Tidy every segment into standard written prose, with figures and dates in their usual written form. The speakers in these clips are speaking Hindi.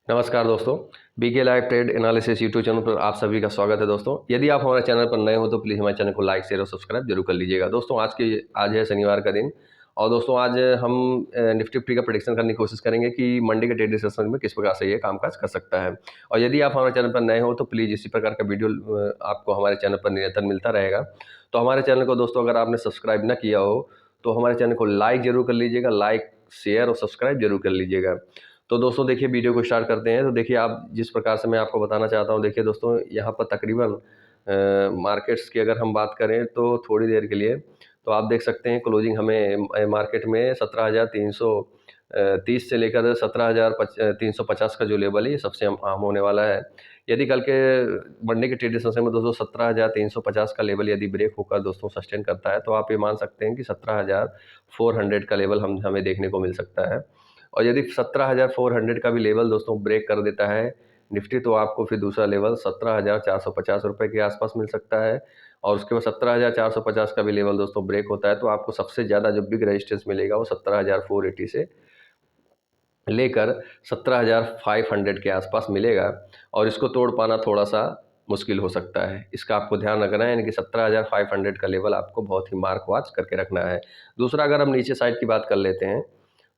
नमस्कार दोस्तों, BK live trade analysis YouTube channel पर आप सभी का स्वागत है। दोस्तों, यदि आप हमारे चैनल पर नए हो तो प्लीज़ हमारे चैनल को लाइक शेयर और सब्सक्राइब जरूर कर लीजिएगा। दोस्तों, आज है शनिवार का दिन और दोस्तों आज हम निफ्टी फिफ्टी का प्रेडिक्शन करने की कोशिश करेंगे कि मंडे के ट्रेडिंग सेशन में किस प्रकार से ये कामकाज कर सकता है। और यदि आप हमारे चैनल पर नए हो तो प्लीज़ इसी प्रकार का वीडियो आपको हमारे चैनल पर निरंतर मिलता रहेगा। तो हमारे चैनल को दोस्तों अगर आपने सब्सक्राइब ना किया हो तो हमारे चैनल को लाइक जरूर कर लीजिएगा, लाइक शेयर और सब्सक्राइब जरूर कर लीजिएगा। तो दोस्तों देखिए, वीडियो को स्टार्ट करते हैं। तो देखिए, आप जिस प्रकार से मैं आपको बताना चाहता हूँ, देखिए दोस्तों, यहाँ पर तकरीबन मार्केट्स की अगर हम बात करें तो थोड़ी देर के लिए तो आप देख सकते हैं क्लोजिंग हमें मार्केट में 17,330 से लेकर 17,350 का जो लेवल है ये सबसे आम होने वाला है। यदि कल के मंडे के ट्रेडिंग सेशन में दोस्तों 17,350 का लेवल यदि ब्रेक होकर दोस्तों सस्टेन करता है तो आप ये मान सकते हैं कि 17,400 का लेवल हमें देखने को मिल सकता है। और यदि 17,400 का भी लेवल दोस्तों ब्रेक कर देता है निफ्टी, तो आपको फिर दूसरा लेवल 17,450 रुपये के आसपास मिल सकता है। और उसके बाद 17,450 का भी लेवल दोस्तों ब्रेक होता है तो आपको सबसे ज़्यादा जो बिग रेजिस्टेंस मिलेगा वो 17,480 से लेकर 17,500 के आसपास मिलेगा। और इसको तोड़ पाना थोड़ा सा मुश्किल हो सकता है, इसका आपको ध्यान रखना है। यानी कि 17,500 का लेवल आपको बहुत ही मार्क वॉच करके रखना है। दूसरा, अगर हम नीचे साइड की बात कर लेते हैं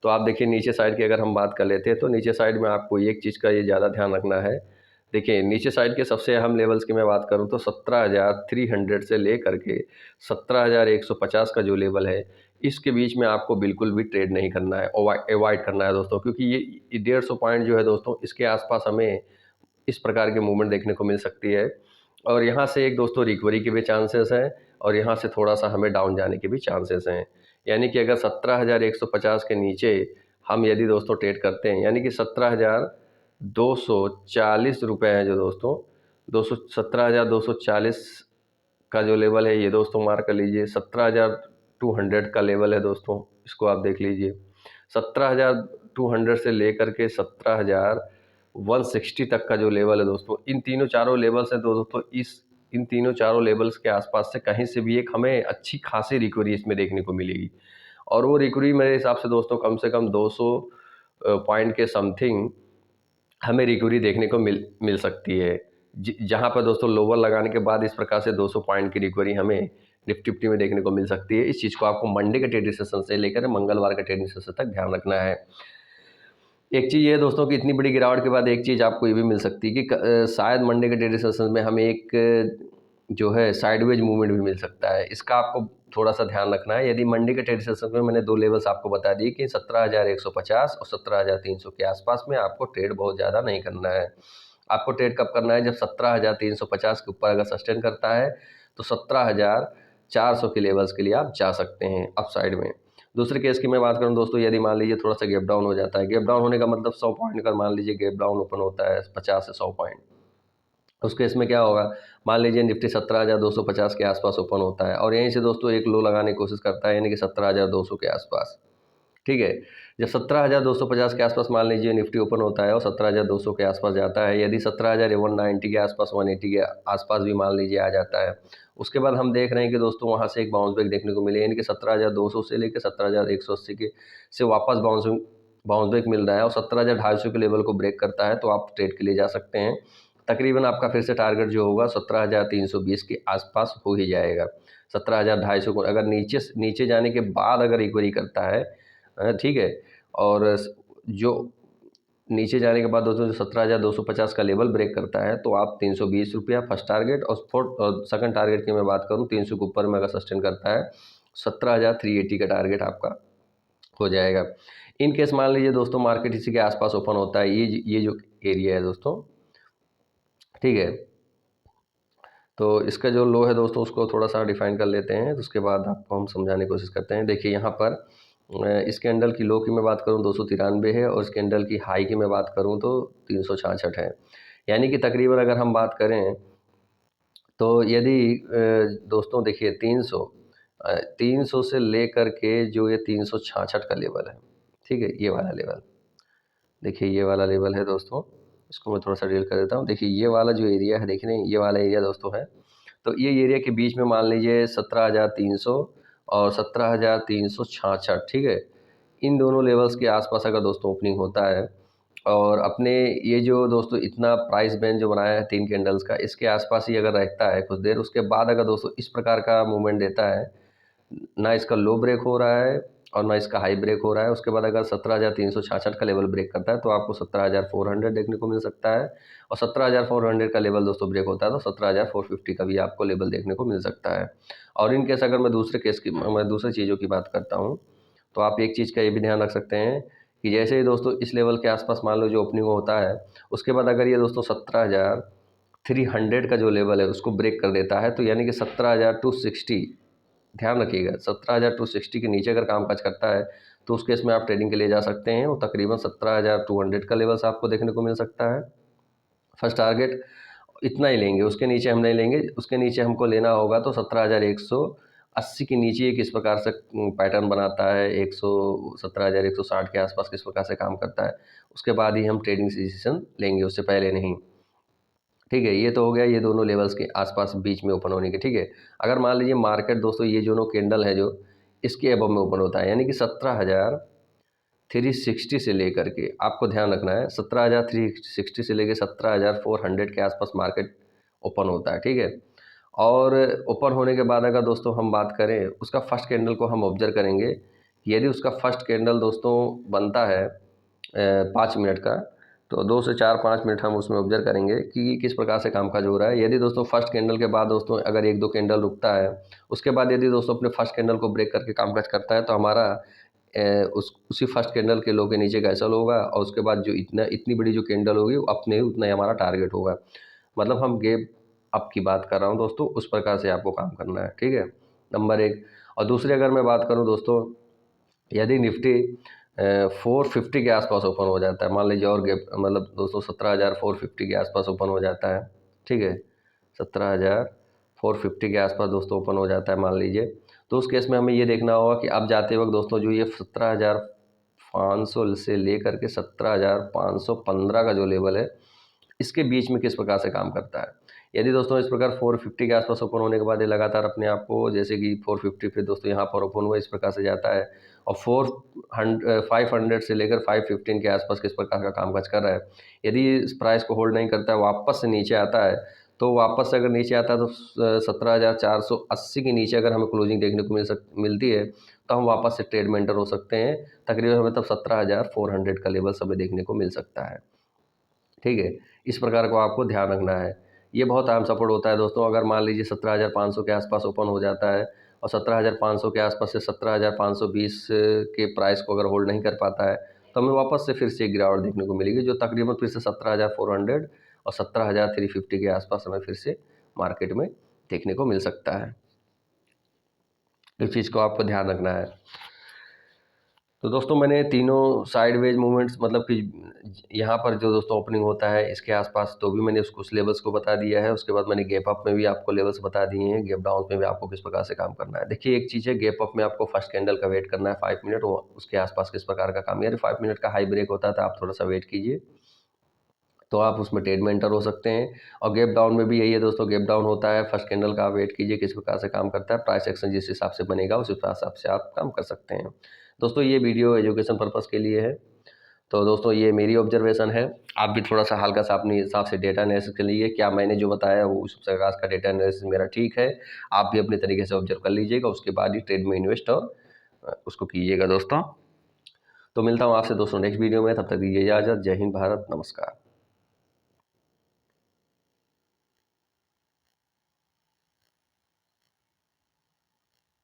तो आप देखिए, नीचे साइड की अगर हम बात कर लेते हैं तो नीचे साइड में आपको एक चीज़ का ये ज़्यादा ध्यान रखना है। देखिए, नीचे साइड के सबसे अहम लेवल्स की मैं बात करूं तो 17,300 से लेकर के 17,150 का जो लेवल है इसके बीच में आपको बिल्कुल भी ट्रेड नहीं करना है, अवॉइड करना है दोस्तों। क्योंकि ये 150 पॉइंट जो है दोस्तों, इसके आसपास हमें इस प्रकार के मूवमेंट देखने को मिल सकती है। और यहाँ से एक दोस्तों रिकवरी के भी चांसेस हैं और यहाँ से थोड़ा सा हमें डाउन जाने के भी चांसेस हैं। यानी कि अगर 17,150 के नीचे हम यदि दोस्तों ट्रेड करते हैं, यानी कि 17,240 रुपये हैं जो दोस्तों, 17,240 का जो लेवल है ये दोस्तों मार्क कर लीजिए। 17,200 का लेवल है दोस्तों, इसको आप देख लीजिए। 17,200 से लेकर के 17,160 तक का जो लेवल है दोस्तों, इन तीनों चारों लेवल्स हैं तो दोस्तों इन तीनों चारों लेवल्स के आसपास से कहीं से भी एक हमें अच्छी खासी रिकवरी इसमें देखने को मिलेगी। और वो रिकवरी मेरे हिसाब से कम 200 पॉइंट के समथिंग हमें रिकवरी देखने को मिल सकती है। जहाँ पर दोस्तों लोअर लगाने के बाद इस प्रकार से 200 पॉइंट की रिकवरी हमें निफ्टी फिफ्टी में देखने को मिल सकती है। इस चीज़ को आपको मंडे के ट्रेडिंग सेशन से लेकर मंगलवार के ट्रेडिंग सेशन तक ध्यान रखना है। एक चीज़ ये है दोस्तों कि इतनी बड़ी गिरावट के बाद एक चीज़ आपको ये भी मिल सकती है कि शायद मंडे के ट्रेडिंग सेशन में हमें एक जो है साइडवेज मूवमेंट भी मिल सकता है। इसका आपको थोड़ा सा ध्यान रखना है। यदि मंडे के ट्रेडिंग सेशन में मैंने दो लेवल्स आपको बता दिए कि 17,150 और 17,300 के आसपास में आपको ट्रेड बहुत ज़्यादा नहीं करना है। आपको ट्रेड कब करना है? जब 17,350 के ऊपर अगर सस्टेन करता है तो 17,400 के लेवल्स के लिए आप जा सकते हैं अप साइड में। दूसरे केस की मैं बात करूं दोस्तों, यदि मान लीजिए थोड़ा सा गैप डाउन हो जाता है, गैप डाउन होने का मतलब 100 पॉइंट का मान लीजिए गैप डाउन ओपन होता है 50 से 100 पॉइंट, उस केस में क्या होगा? मान लीजिए निफ्टी 17,250 के आसपास ओपन होता है और यहीं से दोस्तों एक लो लगाने की कोशिश करता है, यानी कि 17,200 के आसपास। ठीक है, जब 17,250 के आसपास मान लीजिए निफ्टी ओपन होता है और 17,200 के आसपास जाता है, यदि 17,190 के आसपास 180 के आसपास भी मान लीजिए आ जाता है, उसके बाद हम देख रहे हैं कि दोस्तों वहाँ से एक बाउंस बैक देखने को मिले, यानी कि 17,200 से लेकर 17,180 के से वापस बाउंस बैक मिल रहा है और 17,250 के लेवल को ब्रेक करता है तो आप ट्रेड के लिए जा सकते हैं। तकरीबन आपका फिर से टारगेट जो होगा 17,320 के आसपास हो ही जाएगा। 17,250 को अगर नीचे जाने के बाद अगर रिकवरी करता है, ठीक है, और जो नीचे जाने के बाद दोस्तों जो 17,250 का लेवल ब्रेक करता है तो आप 320 रुपया फर्स्ट टारगेट और सेकंड टारगेट की मैं बात करूं 300 के ऊपर में अगर सस्टेन करता है 17,380 का टारगेट आपका हो जाएगा। इन केस मान लीजिए दोस्तों मार्केट इसी के आसपास ओपन होता है, ये जो एरिया है दोस्तों, ठीक है, तो इसका जो लो है दोस्तों उसको थोड़ा सा डिफाइन कर लेते हैं, तो उसके बाद आपको हम समझाने की कोशिश करते हैं। देखिए यहाँ पर इस कैंडल की लो की मैं बात करूँ 293 है और इस कैंडल की हाई की मैं बात करूँ तो 366 है। यानी कि तकरीबन अगर हम बात करें तो यदि दोस्तों देखिए 300 से लेकर के जो ये 366 का लेवल है, ठीक है, ये वाला लेवल, देखिए ये वाला लेवल है दोस्तों, इसको मैं थोड़ा सा डील कर देता हूँ। देखिए ये वाला जो एरिया है, देखिए ये वाला एरिया दोस्तों है, तो ये एरिया के बीच में मान लीजिए 17,300 और 17,366, ठीक है, इन दोनों लेवल्स के आसपास अगर दोस्तों ओपनिंग होता है और अपने ये जो दोस्तों इतना प्राइस बैंड जो बनाया है 3 कैंडल्स का, इसके आसपास ही अगर रहता है कुछ देर, उसके बाद अगर दोस्तों इस प्रकार का मूवमेंट देता है, ना इसका लो ब्रेक हो रहा है और ना इसका हाई ब्रेक हो रहा है, उसके बाद अगर 17,366 का लेवल ब्रेक करता है तो आपको 17,400 देखने को मिल सकता है। और 17,400 का लेवल दोस्तों ब्रेक होता है तो 17,450 का भी आपको लेवल देखने को मिल सकता है। और इन केस अगर मैं दूसरे चीज़ों की बात करता हूँ, तो आप एक चीज़ का ये भी ध्यान रख सकते हैं कि जैसे ही दोस्तों इस लेवल के आसपास मान लो जो ओपनिंग होता है, उसके बाद अगर ये दोस्तों 17,300 का जो लेवल है उसको ब्रेक कर देता है, तो यानी कि 17,260, ध्यान रखिएगा 17,260 के नीचे अगर काम काज करता है तो उस केस में आप ट्रेडिंग के लिए जा सकते हैं। वो तकरीबन 17,200 का लेवल्स आपको देखने को मिल सकता है। फर्स्ट टारगेट इतना ही लेंगे, उसके नीचे हम नहीं लेंगे। उसके नीचे हमको लेना होगा तो 17,180 के नीचे किस प्रकार से पैटर्न बनाता है, 17,160 के आसपास किस प्रकार से काम करता है, उसके बाद ही हम ट्रेडिंग डिसीजन लेंगे, उससे पहले नहीं। ठीक है, ये तो हो गया ये दोनों लेवल्स के आसपास बीच में ओपन होने के। ठीक है, अगर मान लीजिए मार्केट दोस्तों ये दोनों कैंडल है जो इसके अबव में ओपन होता है, यानी कि 17,360 से लेकर के आपको ध्यान रखना है 17,360 से लेकर 17,400 के आसपास मार्केट ओपन होता है। ठीक है, और ओपन होने के बाद अगर दोस्तों हम बात करें उसका फर्स्ट कैंडल को हम ऑब्जर्व करेंगे, यदि उसका फर्स्ट कैंडल दोस्तों बनता है 5 मिनट का, तो 2 से 4-5 मिनट हम उसमें ऑब्जर्व करेंगे कि किस प्रकार से कामकाज हो रहा है। यदि दोस्तों फर्स्ट कैंडल के बाद दोस्तों अगर 1-2 कैंडल रुकता है, उसके बाद यदि दोस्तों अपने फर्स्ट कैंडल को ब्रेक करके कामकाज करता है, तो हमारा उसी फर्स्ट कैंडल के लो के नीचे कैसल होगा, और उसके बाद जो इतनी बड़ी जो कैंडल होगी वो अपने ही उतना ही हमारा टारगेट होगा। मतलब हम गैप अप की बात कर रहा हूँ दोस्तों, उस प्रकार से आपको काम करना है। ठीक है, नंबर 1। और दूसरी अगर मैं बात करूँ दोस्तों, यदि निफ्टी 450 के आसपास ओपन हो जाता है, मान लीजिए, और गैप मतलब दोस्तों 17,450 के आसपास ओपन हो जाता है। ठीक है, 17,450 के आसपास दोस्तों ओपन हो जाता है मान लीजिए, तो उस केस में हमें ये देखना होगा कि अब जाते वक्त दोस्तों जो ये 17,500 से लेकर के 17,515 का जो लेवल है, इसके बीच में किस प्रकार से काम करता है। यदि दोस्तों इस प्रकार 450 के आसपास ओपन होने के बाद ये लगातार अपने आप को, जैसे कि 450 फिर दोस्तों यहाँ पर ओपन हुआ, इस प्रकार से जाता है, और 500 से लेकर 515 के आसपास किस प्रकार का कामकाज कर रहा है। यदि इस प्राइस को होल्ड नहीं करता है, वापस से नीचे आता है, तो वापस से अगर नीचे आता है तो 17,480 के नीचे अगर हमें क्लोजिंग देखने को मिलती है, तो हम वापस से ट्रेड में एंटर हो सकते हैं। तकरीबन हमें तब 17,400 का लेवल हमें देखने को मिल सकता है। ठीक है, इस प्रकार को आपको ध्यान रखना है। ये बहुत अहम सपोर्ट होता है दोस्तों। अगर मान लीजिए 17,500 के आसपास ओपन हो जाता है और 17,500 के आसपास से 17,520 के प्राइस को अगर होल्ड नहीं कर पाता है, तो हमें वापस से फिर से गिरावट देखने को मिलेगी, जो तकरीबन फिर से 17,400 और 17,350 के आसपास हमें फिर से मार्केट में देखने को मिल सकता है। इस चीज़ को आपको ध्यान रखना है। तो दोस्तों मैंने तीनों साइडवेज मूवमेंट्स, मतलब कि यहाँ पर जो दोस्तों ओपनिंग होता है इसके आसपास, तो भी मैंने उसको उस लेवल्स को बता दिया है। उसके बाद मैंने गैप अप में भी आपको लेवल्स बता दिए हैं, गैप डाउन में भी आपको किस प्रकार से काम करना है। देखिए एक चीज़ है, गैप अप में आपको फर्स्ट कैंडल का वेट करना है 5 मिनट, वो उसके आसपास किस प्रकार का काम, यानी 5 मिनट का हाई ब्रेक होता है तो आप थोड़ा सा वेट कीजिए, तो आप उसमें ट्रेड में एंटर हो सकते हैं। और गैप डाउन में भी यही है दोस्तों, गैप डाउन होता है, फर्स्ट कैंडल का आप वेट कीजिए किस प्रकार से काम करता है, प्राइस एक्शन जिस हिसाब से बनेगा उस हिसाब से आप काम कर सकते हैं। दोस्तों ये वीडियो एजुकेशन पर्पज़ के लिए है, तो दोस्तों ये मेरी ऑब्जर्वेशन है। आप भी थोड़ा सा हल्का सा अपने हिसाब से डेटा एनालिसिस कर लीजिए, क्या मैंने जो बताया वो उस प्रकार का डेटा एनालिसिस मेरा ठीक है, आप भी अपने तरीके से ऑब्जर्व कर लीजिएगा, उसके बाद ही ट्रेड में इन्वेस्ट और उसको कीजिएगा दोस्तों। तो मिलता हूँ आपसे दोस्तों नेक्स्ट वीडियो में, तब तक दीजिए इजाज़त। जय हिंद, भारत, नमस्कार।